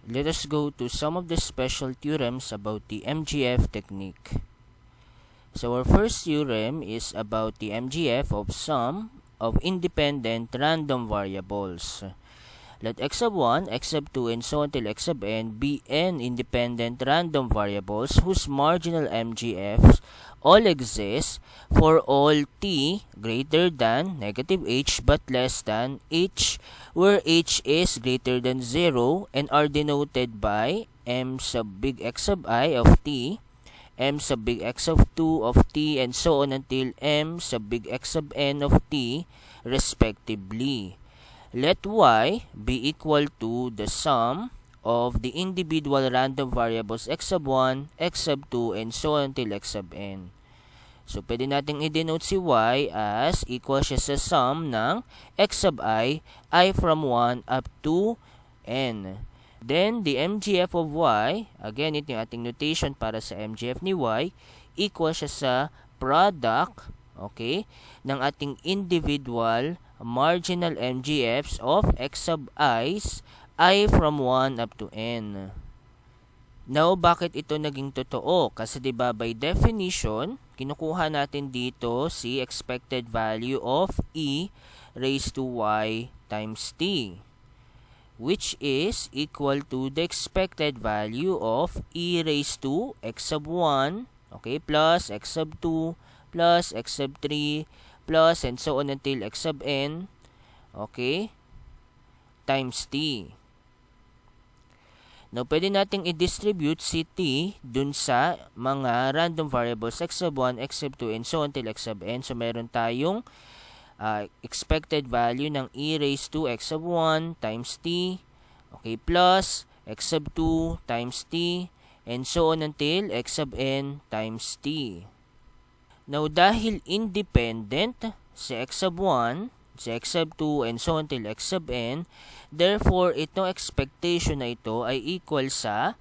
Let us go to some of the special theorems about the MGF technique. So our first theorem is about the MGF of sum of independent random variables. Let x sub 1, x sub 2, and so on till x sub n be n independent random variables whose marginal MGFs all exist for all t greater than negative h but less than h, where h is greater than 0 and are denoted by m sub big X sub I of t, m sub big X of 2 of t, and so on until m sub big X sub n of t respectively. Let y be equal to the sum of the individual random variables x sub 1, x sub 2, and so on until x sub n. So, pwede nating i-denote si y as equal siya sa sum ng x sub I from 1 up to n. Then, the MGF of y, again, ito yung ating notation para sa MGF ni y, equal siya sa product, okay, ng ating individual marginal MGFs of x sub i's I from 1 up to n. Now, bakit ito naging totoo? Kasi diba by definition, kinukuha natin dito si expected value of e raised to y times t, which is equal to the expected value of e raised to x sub 1, okay, plus x sub 2, plus x sub 3, plus and so on until x sub n, okay, times t. Now, pwede nating i-distribute si t dun sa mga random variables x sub 1, x sub 2, and so on until x sub n. So, meron tayong expected value ng e raised to x sub 1 times t, okay, plus x sub 2 times t, and so on until x sub n times t. Now, dahil independent si x sub 1, si x sub 2, and so on till x sub n, therefore, itong expectation na ito ay equal sa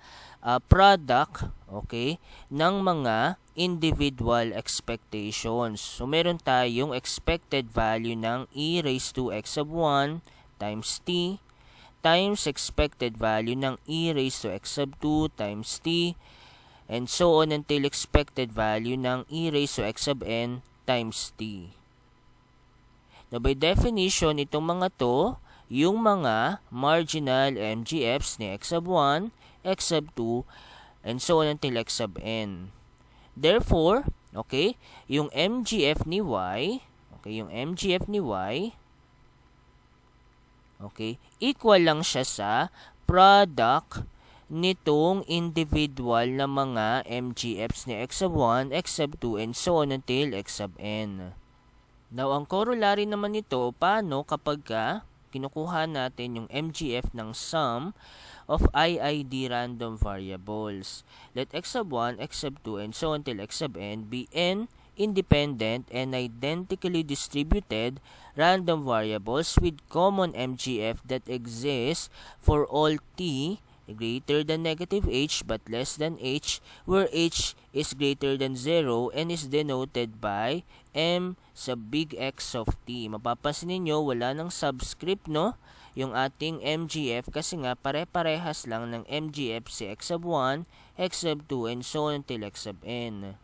product, okay, ng mga individual expectations. So, meron tayong expected value ng e raised to x sub 1 times t times expected value ng e raised to x sub 2 times t, and so on until expected value ng e raised to x sub n times t. Now, by definition, itong mga to, yung mga marginal MGFs ni x sub 1, x sub 2, and so on until x sub n. Therefore, okay, yung MGF ni y, okay, yung MGF ni y, okay, equal lang siya sa product nitong individual na mga MGFs ni x sub 1, x sub 2, and so on until x sub n. Now, ang corollary naman nito, paano kapag kinukuha natin yung MGF ng sum of IID random variables? Let x sub 1, x sub 2, and so on until x sub n be n independent and identically distributed random variables with common MGF that exists for all t greater than negative h but less than h, where h is greater than 0 and is denoted by m sub big X of t. Mapapansin ninyo, wala ng subscript, no? Yung ating MGF kasi nga pare-parehas lang ng MGF si x sub 1, x sub 2, and so on until x sub n.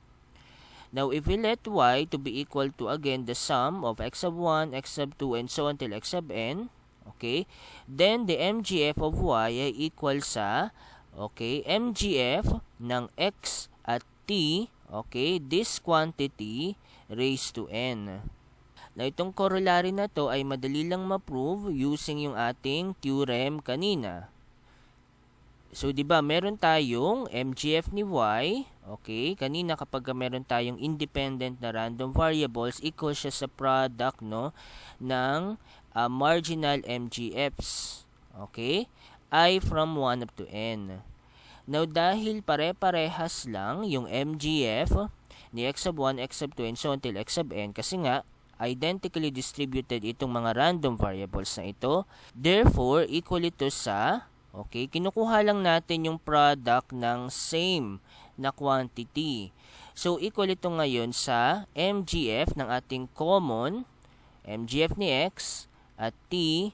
Now, if we let y to be equal to, again, the sum of x sub 1, x sub 2, and so on until x sub n, okay, then the MGF of y ay equal sa, okay, MGF ng x at t, okay, this quantity raised to n. Now, itong corollary na to ay madali lang ma-prove using yung ating theorem kanina. So, di ba, meron tayong MGF ni y, okay, kanina kapag meron tayong independent na random variables, equal siya sa product, no, ng marginal MGFs, okay, I from 1 up to n. Now, dahil pare-parehas lang yung MGF ni x sub 1, x sub 2, and so on until x sub n, kasi nga, identically distributed itong mga random variables na ito, therefore, equal ito sa, okay, kinukuha lang natin yung product ng same na quantity. So, equal ito ngayon sa MGF ng ating common, MGF ni x, at t,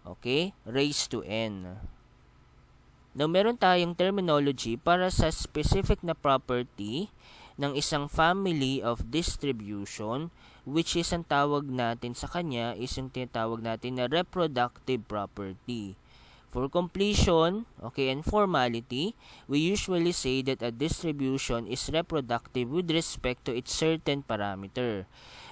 okay, raised to n. Now, meron tayong terminology para sa specific na property ng isang family of distribution, which is ang tawag natin sa kanya is yung tinatawag natin na reproductive property. For completion, and formality, we usually say that a distribution is reproductive with respect to its certain parameter.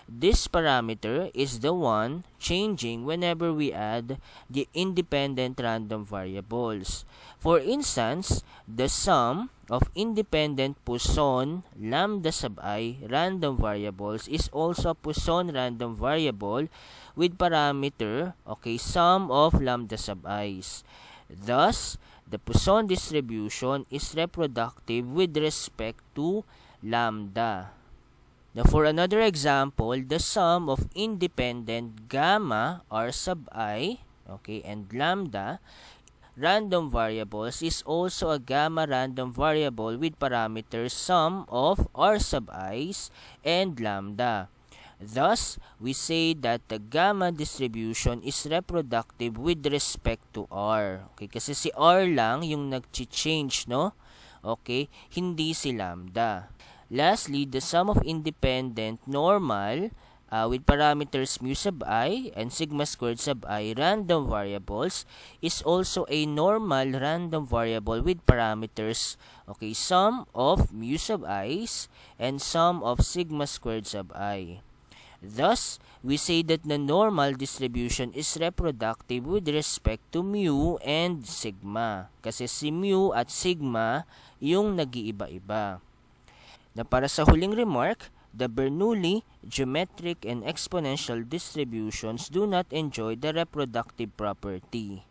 This parameter is the one changing whenever we add the independent random variables. For instance, the sum of independent Poisson lambda sub I random variables is also a Poisson random variable with parameter, sum of lambda sub i's. Thus, the Poisson distribution is reproductive with respect to lambda. Now, for another example, the sum of independent gamma r sub I, and lambda random variables is also a gamma random variable with parameters sum of r sub i's and lambda. Thus, we say that the gamma distribution is reproductive with respect to r. Kasi si r lang yung nag-change, no? Hindi si lambda. Lastly, the sum of independent normal with parameters mu sub I and sigma squared sub I random variables is also a normal random variable with parameters, sum of mu sub i's and sum of sigma squared sub I. Thus, we say that the normal distribution is reproductive with respect to mu and sigma. Kasi si mu at sigma yung nag-iiba-iba. Na para sa huling remark, the Bernoulli, geometric, and exponential distributions do not enjoy the reproductive property.